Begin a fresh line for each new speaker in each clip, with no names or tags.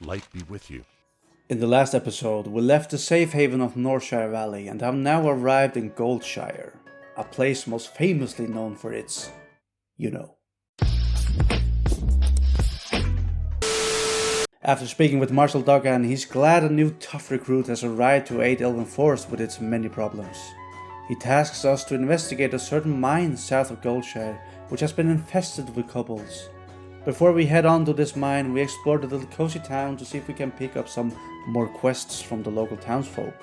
Light be with you.
In the last episode, we left the safe haven of Northshire Valley and have now arrived in Goldshire, a place most famously known for its, you know. After speaking with Marshal Duggan, he's glad a new tough recruit has arrived to aid Elwynn Forest with its many problems. He tasks us to investigate a certain mine south of Goldshire, which has been infested with kobolds. Before we head on to this mine, we explore the little cozy town to see if we can pick up some more quests from the local townsfolk.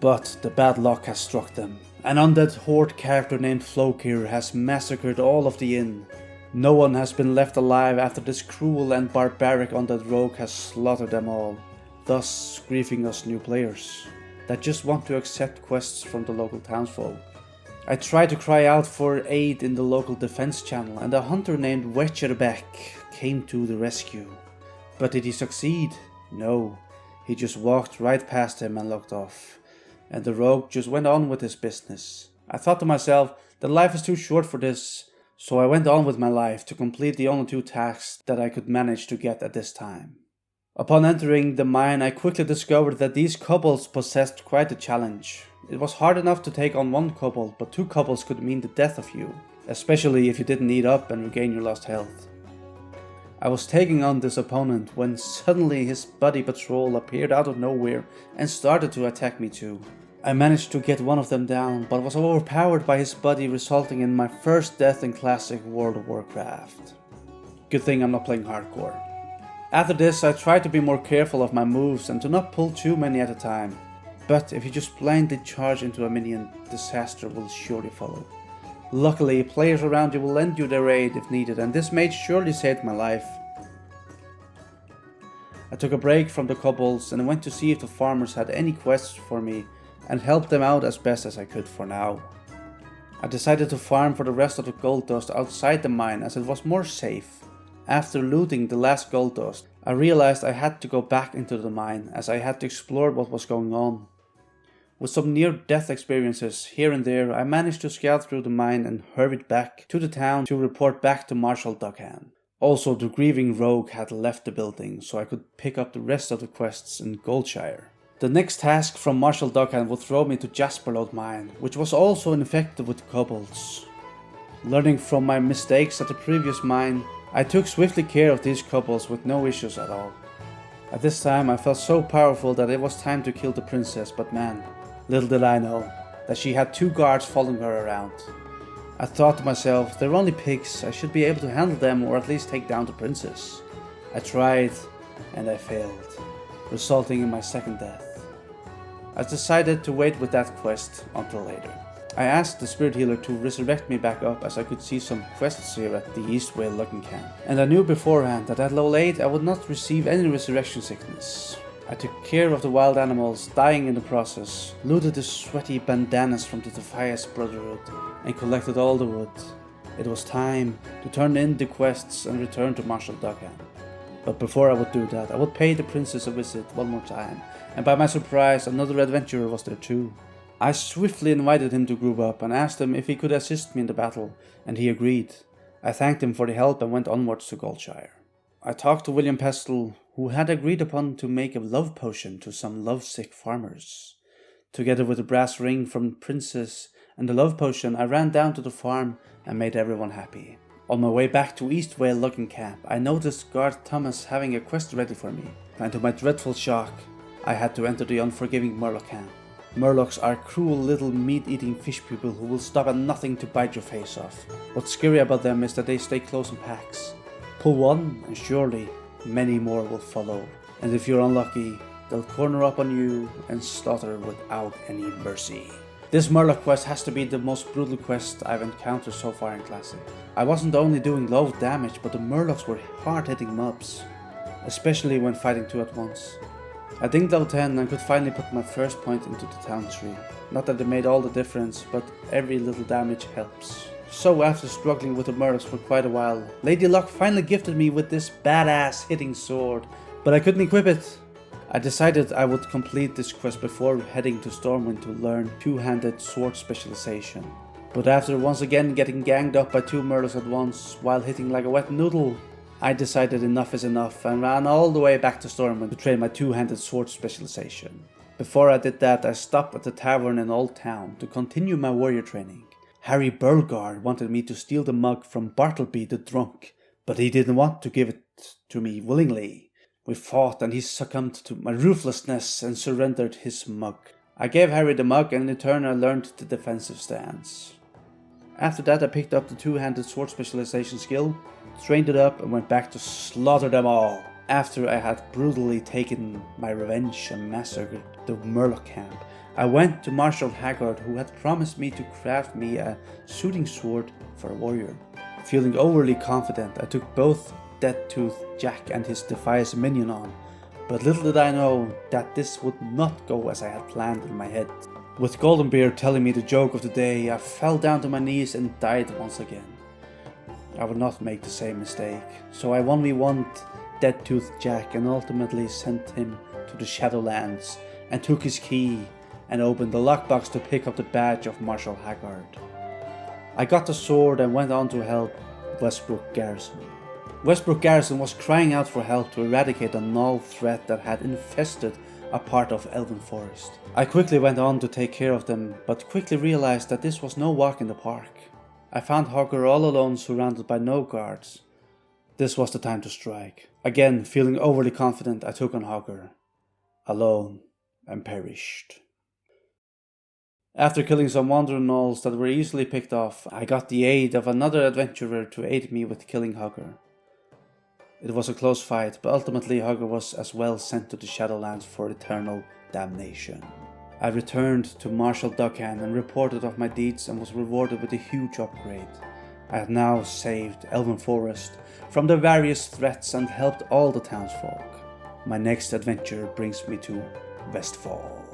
But the bad luck has struck them. An undead horde character named Flokir has massacred all of the inn. No one has been left alive after this cruel and barbaric undead rogue has slaughtered them all, thus grieving us new players that just want to accept quests from the local townsfolk. I tried to cry out for aid in the local defense channel, and a hunter named Wetcherbeck came to the rescue. But did he succeed? No, he just walked right past him and looked off, and the rogue just went on with his business. I thought to myself that life is too short for this, so I went on with my life to complete the only 2 tasks that I could manage to get at this time. Upon entering the mine, I quickly discovered that these kobolds possessed quite a challenge. It was hard enough to take on 1 kobold, but 2 kobolds could mean the death of you, especially if you didn't eat up and regain your lost health. I was taking on this opponent when suddenly his buddy patrol appeared out of nowhere and started to attack me too. I managed to get one of them down, but was overpowered by his buddy, resulting in my first death in classic World of Warcraft. Good thing I'm not playing hardcore. After this, I tried to be more careful of my moves and to not pull too many at a time. But if you just blindly charge into a minion, disaster will surely follow. Luckily, players around you will lend you their aid if needed, and this mage surely saved my life. I took a break from the kobolds and went to see if the farmers had any quests for me and helped them out as best as I could for now. I decided to farm for the rest of the gold dust outside the mine as it was more safe. After looting the last gold dust, I realized I had to go back into the mine as I had to explore what was going on. With some near-death experiences here and there, I managed to scout through the mine and hurried back to the town to report back to Marshal Duggan. Also, the grieving rogue had left the building, so I could pick up the rest of the quests in Goldshire. The next task from Marshal Duggan would throw me to Jasperlode mine, which was also infected with kobolds. Learning from my mistakes at the previous mine, I took swiftly care of these kobolds with no issues at all. At this time I felt so powerful that it was time to kill the princess, but man, little did I know that she had 2 guards following her around. I thought to myself, they're only pigs, I should be able to handle them or at least take down the princess. I tried and I failed, resulting in my second death. I decided to wait with that quest until later. I asked the spirit healer to resurrect me back up as I could see some quests here at the East Whale Looking Camp. And I knew beforehand that at low 8 I would not receive any resurrection sickness. I took care of the wild animals, dying in the process, looted the sweaty bandanas from the Defias Brotherhood, and collected all the wood. It was time to turn in the quests and return to Marshal Duggan. But before I would do that, I would pay the princess a visit one more time, and by my surprise another adventurer was there too. I swiftly invited him to group up and asked him if he could assist me in the battle, and he agreed. I thanked him for the help and went onwards to Goldshire. I talked to William Pestle, who had agreed upon to make a love potion to some lovesick farmers. Together with the brass ring from the princess and the love potion, I ran down to the farm and made everyone happy. On my way back to East Whale Looking Camp, I noticed Guard Thomas having a quest ready for me, and to my dreadful shock, I had to enter the unforgiving Murloc camp. Murlocs are cruel little meat-eating fish people who will stop at nothing to bite your face off. What's scary about them is that they stay close in packs. Pull one and surely many more will follow. And if you're unlucky, they'll corner up on you and slaughter without any mercy. This Murloc quest has to be the most brutal quest I've encountered so far in Classic. I wasn't only doing low damage, but the Murlocs were hard-hitting mobs, especially when fighting 2 at once. I dinged level 10 and could finally put my first point into the town tree. Not that it made all the difference, but every little damage helps. So after struggling with the Murlocs for quite a while, Lady Luck finally gifted me with this badass hitting sword, but I couldn't equip it. I decided I would complete this quest before heading to Stormwind to learn 2-handed sword specialization. But after once again getting ganged up by 2 Murlocs at once while hitting like a wet noodle, I decided enough is enough and ran all the way back to Stormwind to train my two-handed sword specialization. Before I did that, I stopped at the tavern in Old Town to continue my warrior training. Harry Burlgard wanted me to steal the mug from Bartleby the drunk, but he didn't want to give it to me willingly. We fought and he succumbed to my ruthlessness and surrendered his mug. I gave Harry the mug and in turn I learned the defensive stance. After that I picked up the two-handed sword specialization skill, trained it up and went back to slaughter them all. After I had brutally taken my revenge and massacred the Murloc camp, I went to Marshal Haggard, who had promised me to craft me a shooting sword for a warrior. Feeling overly confident, I took both Deadtooth Jack and his Defiance minion on, but little did I know that this would not go as I had planned in my head. With Goldenbeard telling me the joke of the day, I fell down to my knees and died once again. I would not make the same mistake, so I 1v1'd Deadtooth Jack and ultimately sent him to the Shadowlands and took his key and opened the lockbox to pick up the badge of Marshal Haggard. I got the sword and went on to help Westbrook Garrison. Westbrook Garrison was crying out for help to eradicate a null threat that had infested a part of Elwynn Forest. I quickly went on to take care of them, but quickly realized that this was no walk in the park. I found Hogger all alone, surrounded by no guards. This was the time to strike. Again, feeling overly confident, I took on Hogger, alone, and perished. After killing some wandering gnolls that were easily picked off, I got the aid of another adventurer to aid me with killing Hogger. It was a close fight, but ultimately Hogger was as well sent to the Shadowlands for eternal damnation. I returned to Marshal Duckhand and reported of my deeds and was rewarded with a huge upgrade. I had now saved Elwynn Forest from the various threats and helped all the townsfolk. My next adventure brings me to Westfall.